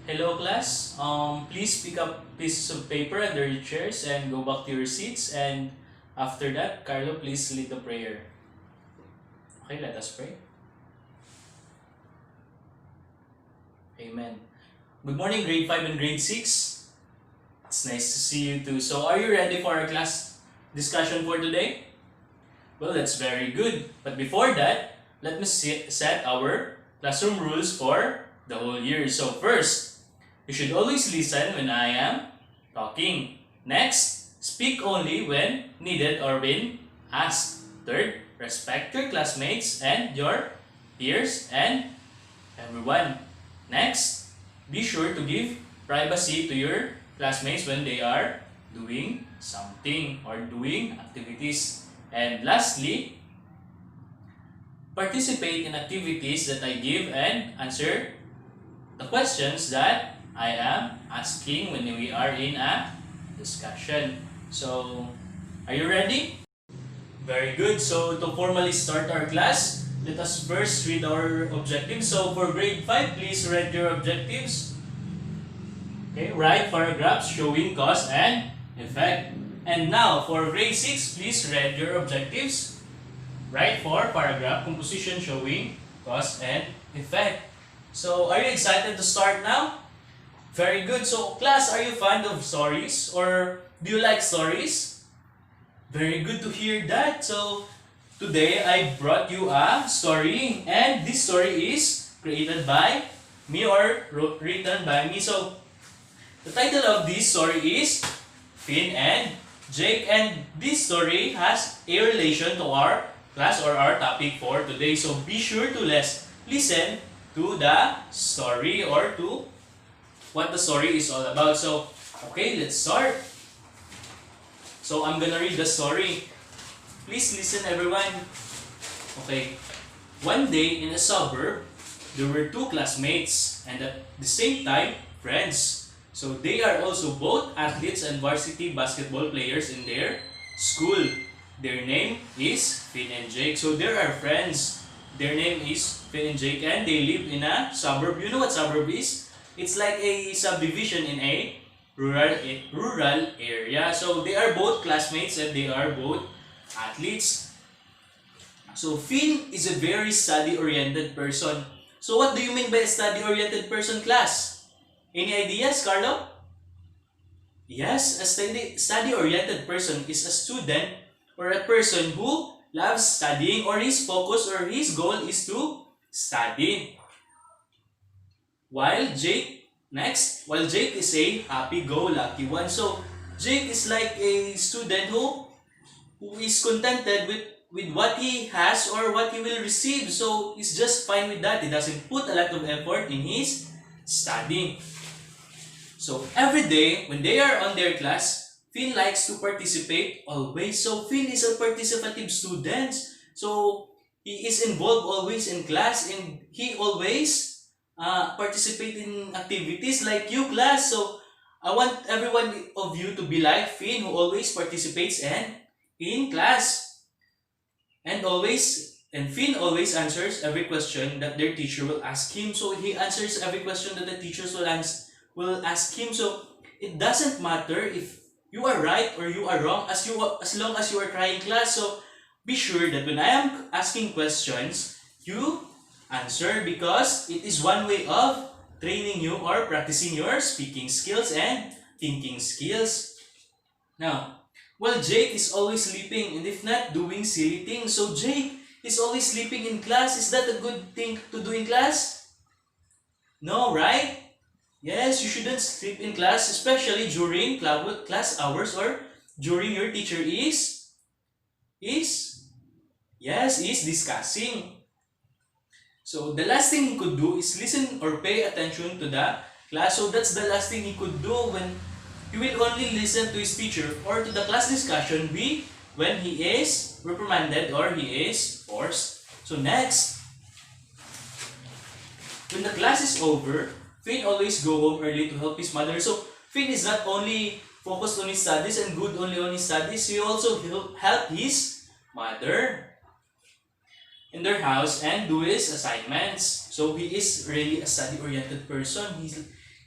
Hello class, please pick up pieces of paper under your chairs and go back to your seats, and after that, Carlo, please lead the prayer. Okay, let us pray. Amen. Good morning, grade 5 and grade 6. It's nice to see you too. So are you ready for our class discussion for today? Well, that's very good. But before that, let me set our classroom rules for the whole year. So first, you should always listen when I am talking. Next, speak only when needed or when asked. Third, respect your classmates and your peers and everyone. Next, be sure to give privacy to your classmates when they are doing something or doing activities. And lastly, participate in activities that I give and answer the questions that I am asking when we are in a discussion. So, are you ready? Very good. So, to formally start our class, let us first read our objectives. So, for grade 5, please read your objectives. Okay, write paragraphs showing cause and effect. And now, for grade 6, please read your objectives. Write for paragraph composition showing cause and effect. So, are you excited to start now? Very good. So, class, are you fond of stories or do you like stories? Very good to hear that. So, today I brought you a story, and this story is created by me or written by me. So, the title of this story is Finn and Jake, and this story has a relation to our class or our topic for today. So, be sure to listen to the story or to what the story is all about. So, okay, let's start. So, I'm gonna read the story. Please listen, everyone. Okay. One day in a suburb, there were two classmates and at the same time, friends. So, they are also both athletes and varsity basketball players in their school. Their name is Finn and Jake. So, they are friends. Their name is Finn and Jake, and they live in a suburb. You know what suburb is? It's like a subdivision in a rural area. So they are both classmates and they are both athletes. So Finn is a very study-oriented person. So what do you mean by a study-oriented person, class? Any ideas, Carlo? Yes, a study-oriented person is a student or a person who loves studying, or his focus or his goal is to study. While Jake is a happy-go-lucky one. So Jake is like a student who is contented with what he has or what he will receive. So he's just fine with that. He doesn't put a lot of effort in his studying. So every day when they are on their class, Finn likes to participate always. So Finn is a participative student. So he is involved always in class, and he always participate in activities like you, class. So I want everyone of you to be like Finn, who always participates in class. And Finn always answers every question that their teacher will ask him. So he answers every question that the teachers will ask him. So it doesn't matter if you are right or you are wrong, as long as you are trying, class. So be sure that when I am asking questions, you answer, because it is one way of training you or practicing your speaking skills and thinking skills. Now, well, Jake is always sleeping and if not doing silly things. So Jake is always sleeping in class. Is that a good thing to do in class? No, right? Yes, you shouldn't sleep in class, especially during class hours or during your teacher is discussing. So the last thing he could do is listen or pay attention to the class. So that's the last thing he could do when he will only listen to his teacher or to the class discussion when he is reprimanded or he is forced. So next, when the class is over, Finn always go home early to help his mother. So Finn is not only focused on his studies and good only on his studies, he also help his mother in their house and do his assignments. So he is really a study-oriented person.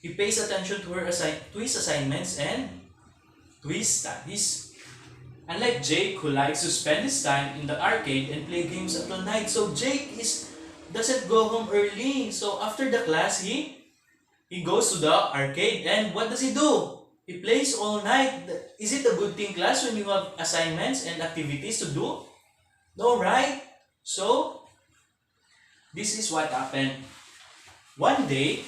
He pays attention to his assignments and to his studies. Unlike Jake, who likes to spend his time in the arcade and play games until night. So Jake doesn't go home early. So after the class, he goes to the arcade, and what does he do? He plays all night. Is it a good thing, class, when you have assignments and activities to do? No, right? So this is what happened. One day,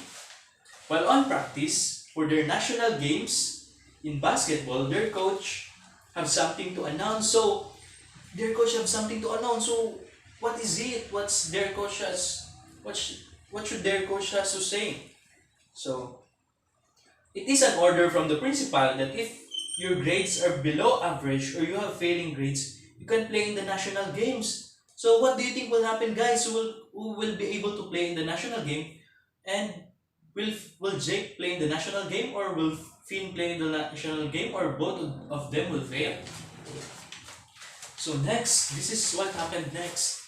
while on practice for their national games in basketball, their coach have something to announce. So what is it? What should their coach has to say? So it is an order from the principal that if your grades are below average or you have failing grades, you can play in the national games. So what do you think will happen, guys? Who will be able to play in the national game? And will Jake play in the national game, or will Finn play in the national game, or both of them will fail? So next, this is what happened next.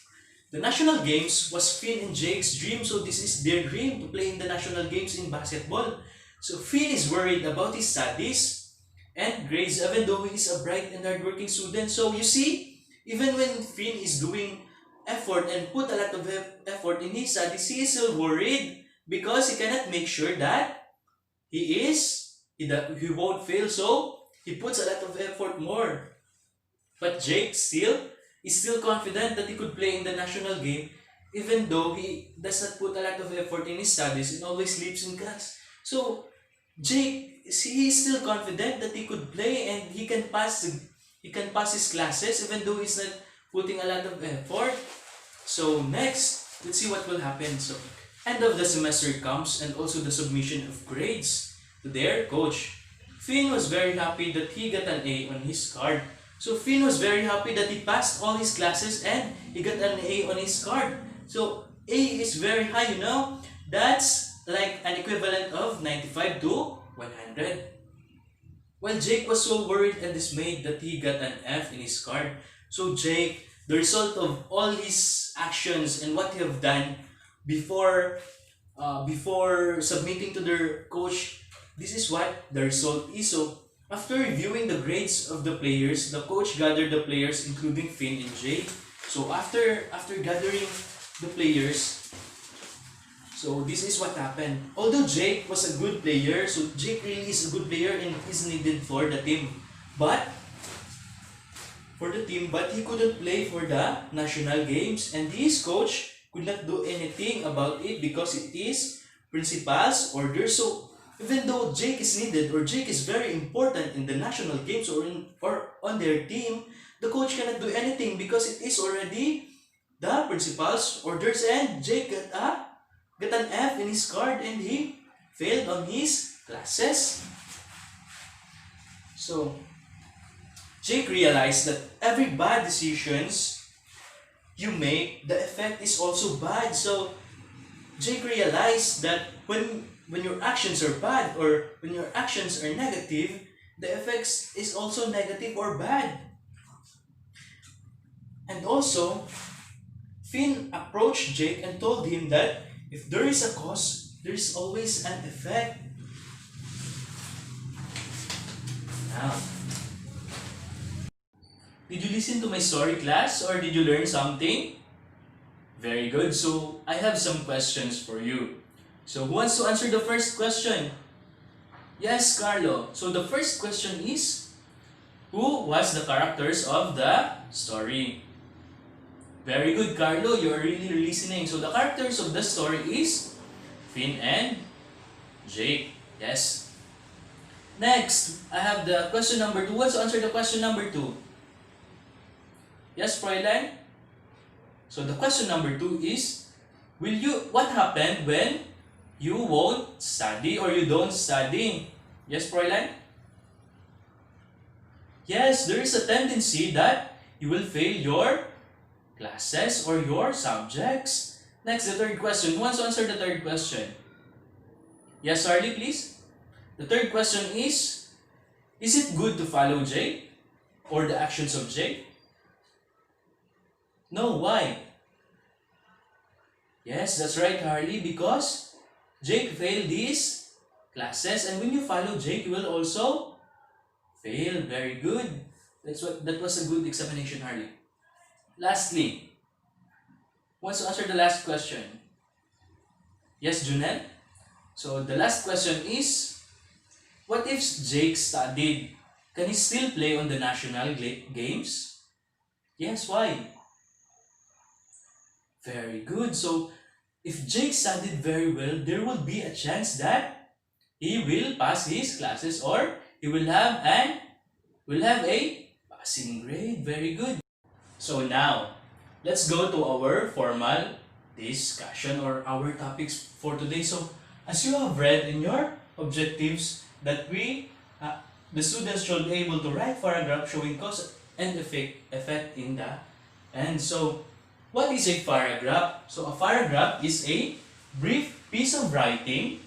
The national games was Finn and Jake's dream, so this is their dream to play in the national games in basketball. So Finn is worried about his studies and grades, even though he is a bright and hardworking student. So you see, even when Finn is doing effort and put a lot of effort in his studies, he is still worried because he cannot make sure that he won't fail. So he puts a lot of effort more. But Jake is still confident that he could play in the national game, even though he does not put a lot of effort in his studies and always sleeps in class. So Jake, he is still confident that he could play and he can pass his classes even though he's not putting a lot of effort. So next, let's see what will happen. So end of the semester comes, and also the submission of grades to their coach. Finn was very happy that he got an A on his card. So Finn was very happy that he passed all his classes and he got an A on his card. So A is very high, you know. That's like an equivalent of 95 to 100. While Jake was so worried and dismayed that he got an F in his card. So Jake, the result of all his actions and what he have done before submitting to their coach, this is what the result is. So after reviewing the grades of the players, the coach gathered the players including Finn and Jake. So after gathering the players, so this is what happened. Although Jake was a good player, so Jake really is a good player and is needed for the team. But he couldn't play for the national games, and his coach could not do anything about it because it is principal's order. So even though Jake is needed, or Jake is very important in the national games or on their team, the coach cannot do anything because it is already the principal's orders, and Jake got an F in his card and he failed on his classes. So Jake realized that every bad decisions you make, the effect is also bad. So Jake realized that when your actions are bad or when your actions are negative, the effects is also negative or bad. And also, Finn approached Jake and told him that if there is a cause, there is always an effect. Now, did you listen to my story, class, or did you learn something? Very good. So I have some questions for you. So who wants to answer the first question? Yes, Carlo. So the first question is, who was the characters of the story? Very good, Carlo. You're really listening. So the characters of the story is Finn and Jake. Yes. Next, I have the question number 2. Who wants to answer the question number 2? Yes, Fräulein? So the question number 2 is, what happened when you won't study or you don't study? Yes, Fräulein? Yes, there is a tendency that you will fail your classes or your subjects. Next, the third question. Who wants to answer the third question? Yes, Harley, please. The third question is it good to follow Jake or the actions of Jake? No, why? Yes, that's right, Harley, because Jake failed his classes. And when you follow Jake, you will also fail. Very good. That was a good examination, Harley. Lastly, who wants to answer the last question? Yes, Junel? So the last question is, what if Jake studied? Can he still play on the national games? Yes, why? Very good. So if Jake studied very well, there will be a chance that he will pass his classes, or he will have a passing grade. Very good. So now, let's go to our formal discussion or our topics for today. So, as you have read in your objectives that the students should be able to write paragraph showing cause and effect in the end. So, what is a paragraph? So, a paragraph is a brief piece of writing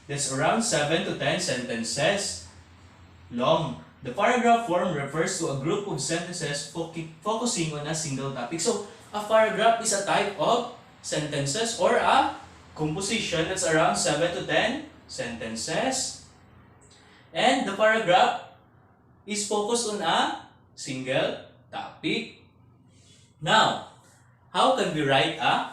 that's around 7 to 10 sentences long. The paragraph form refers to a group of sentences focusing on a single topic. So, a paragraph is a type of sentences or a composition that's around 7 to 10 sentences. And the paragraph is focused on a single topic. Now, how can we write a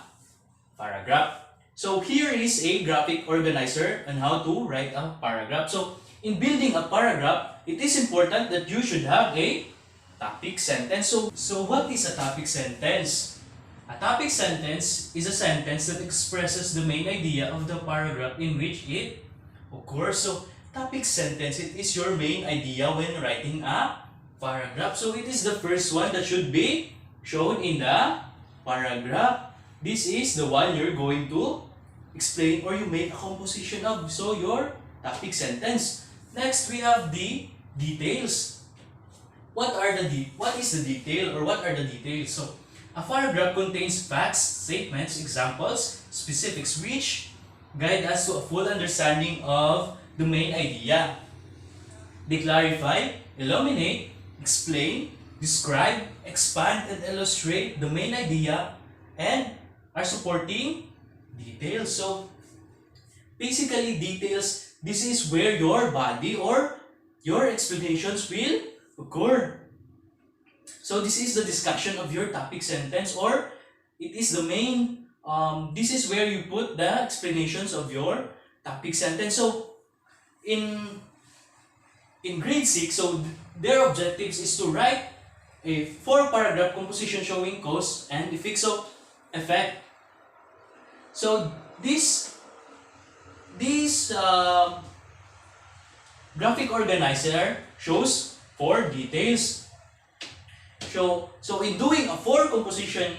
paragraph? So, here is a graphic organizer on how to write a paragraph. So, in building a paragraph, it is important that you should have a topic sentence. So what is a topic sentence? A topic sentence is a sentence that expresses the main idea of the paragraph in which it occurs. So topic sentence, it is your main idea when writing a paragraph. So it is the first one that should be shown in the paragraph. This is the one you're going to explain or you make a composition of. So your topic sentence. Next, we have the details. What is the detail or what are the details? So, a paragraph contains facts, statements, examples, specifics which guide us to a full understanding of the main idea. They clarify, illuminate, explain, describe, expand, and illustrate the main idea and are supporting details. So, basically, details, this is where your body or your explanations will occur. So this is the discussion of your topic sentence, or it is the main, this is where you put the explanations of your topic sentence. So in grade 6, so their objectives is to write a 4-paragraph composition showing cause and effect. So this graphic organizer shows 4 details. So in doing a 4-composition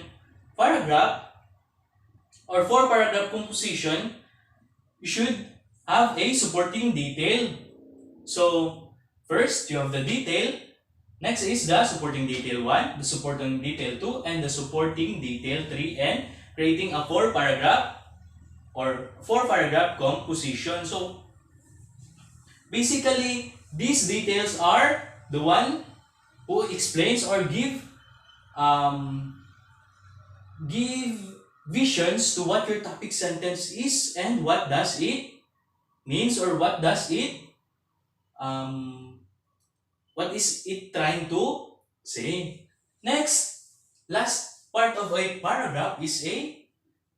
paragraph or 4-paragraph composition, you should have a supporting detail. So first, you have the detail. Next is the supporting detail 1, the supporting detail 2, and the supporting detail 3, and creating a 4-paragraph or 4-paragraph composition. So basically, these details are the one who explains or give visions to what your topic sentence is and what does it means, or what is it trying to say. Next, last part of a paragraph is a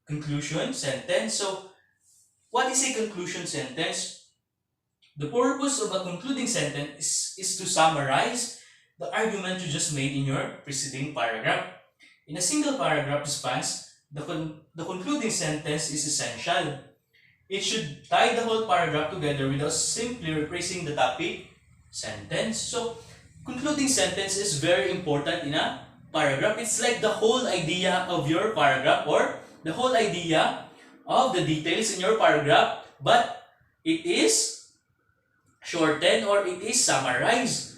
conclusion sentence. So, what is a conclusion sentence? The purpose of a concluding sentence is to summarize the argument you just made in your preceding paragraph. In a single paragraph response, the concluding sentence is essential. It should tie the whole paragraph together without simply replacing the topic sentence. So, concluding sentence is very important in a paragraph. It's like the whole idea of your paragraph or the whole idea of the details in your paragraph, but it is shortened or it is summarized.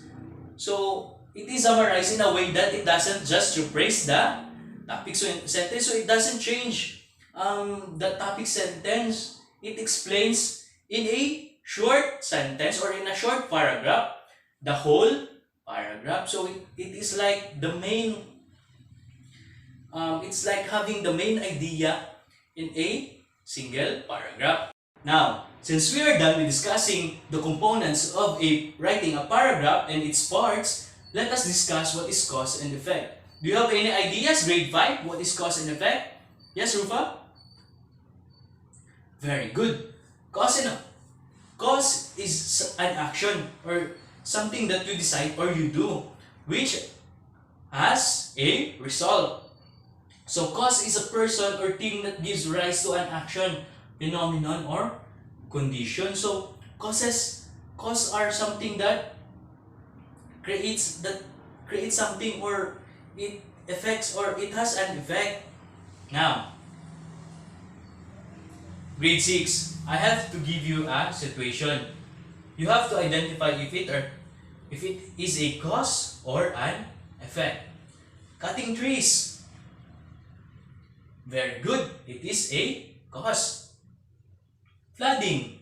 So, it is summarized in a way that it doesn't just replace the topic sentence, so it doesn't change the topic sentence. It explains in a short sentence or in a short paragraph the whole paragraph. So, it is like the main, it's like having the main idea in a single paragraph. Now, since we are done with discussing the components of writing a paragraph and its parts, let us discuss what is cause and effect. Do you have any ideas, grade 5, what is cause and effect? Yes, Rufa? Very good. Cause is an action or something that you decide or you do, which has a result. So cause is a person or thing that gives rise to an action, phenomenon, or condition. So cause are something that creates something, or it affects, or it has an effect. Now, grade 6, I have to give you a situation. You have to identify if it is a cause or an effect. Cutting trees. Very good. It is a cause. Flooding.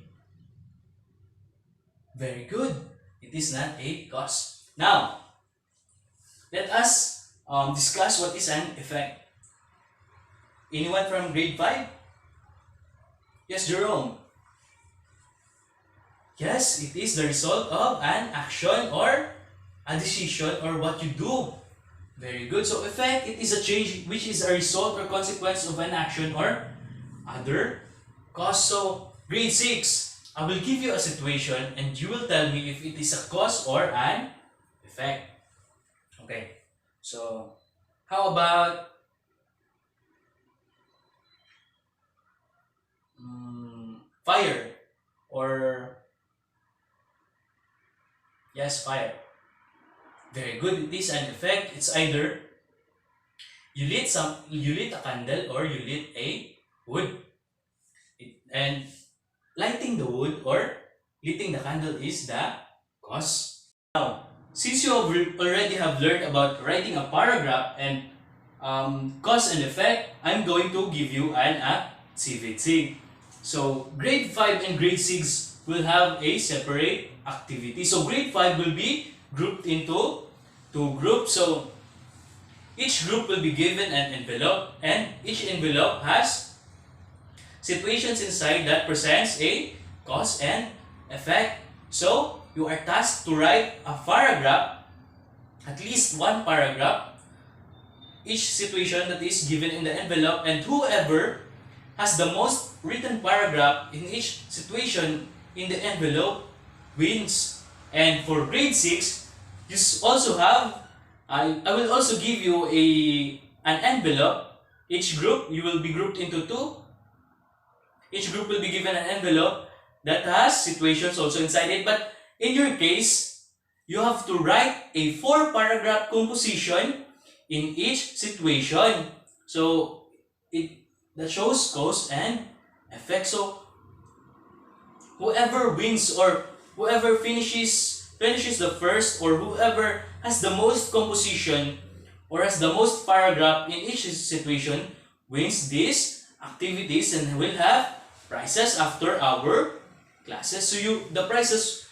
Very good. It is not a cause. Now, let us discuss what is an effect. Anyone from grade 5? Yes, Jerome. Yes, it is the result of an action or a decision or what you do. Very good. So effect, it is a change which is a result or consequence of an action or other cause. So grade 6, I will give you a situation and you will tell me if it is a cause or an effect. Okay. So how about fire, or yes, fire. Very good. It is an effect. It's either you lit a candle or you lit a wood. And lighting the wood or lighting the candle is the cause. Now, since you already have learned about writing a paragraph and cause and effect, I'm going to give you an activity. So grade 5 and grade 6 will have a separate activity. So grade 5 will be grouped into 2 groups. So each group will be given an envelope, and each envelope has situations inside that presents a cause and effect. So you are tasked to write a paragraph, at least one paragraph, each situation that is given in the envelope, and whoever has the most written paragraph in each situation in the envelope wins. And for grade 6, you also have, I will also give you an envelope. Each group, you will be grouped into 2. Each group will be given an envelope that has situations also inside it. But in your case, you have to write a 4-paragraph composition in each situation. So that shows cause and effect. So whoever wins or whoever finishes the first, or whoever has the most composition or has the most paragraph in each situation wins these activities and will have prizes after our classes. So the prizes,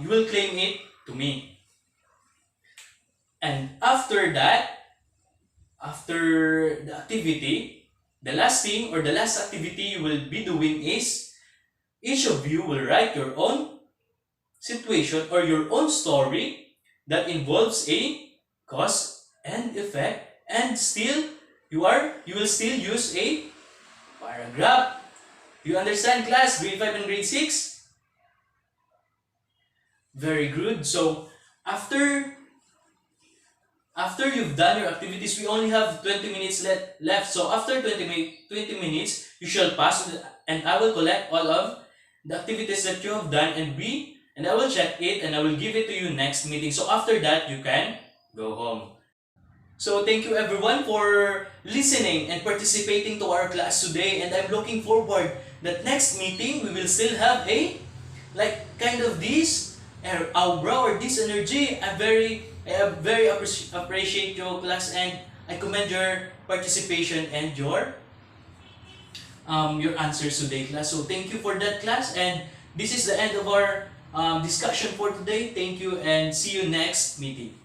you will claim it to me. And after that, after the activity, the last thing or the last activity you will be doing is each of you will write your own situation or your own story that involves a cause and effect, and still you will still use a paragraph. You understand, class? Grade 5 and grade 6? Very good. So after you've done your activities, we only have 20 minutes left. So after 20 minutes, you shall pass, and I will collect all of the activities that you have done, and I will check it and I will give it to you next meeting. So after that, you can go home. So thank you everyone for listening and participating to our class today, and I'm looking forward that next meeting we will still have a kind of this aura or this energy. I very appreciate your class, and I commend your participation and your answers today, class. So thank you for that, class, and this is the end of our discussion for today. Thank you and see you next meeting.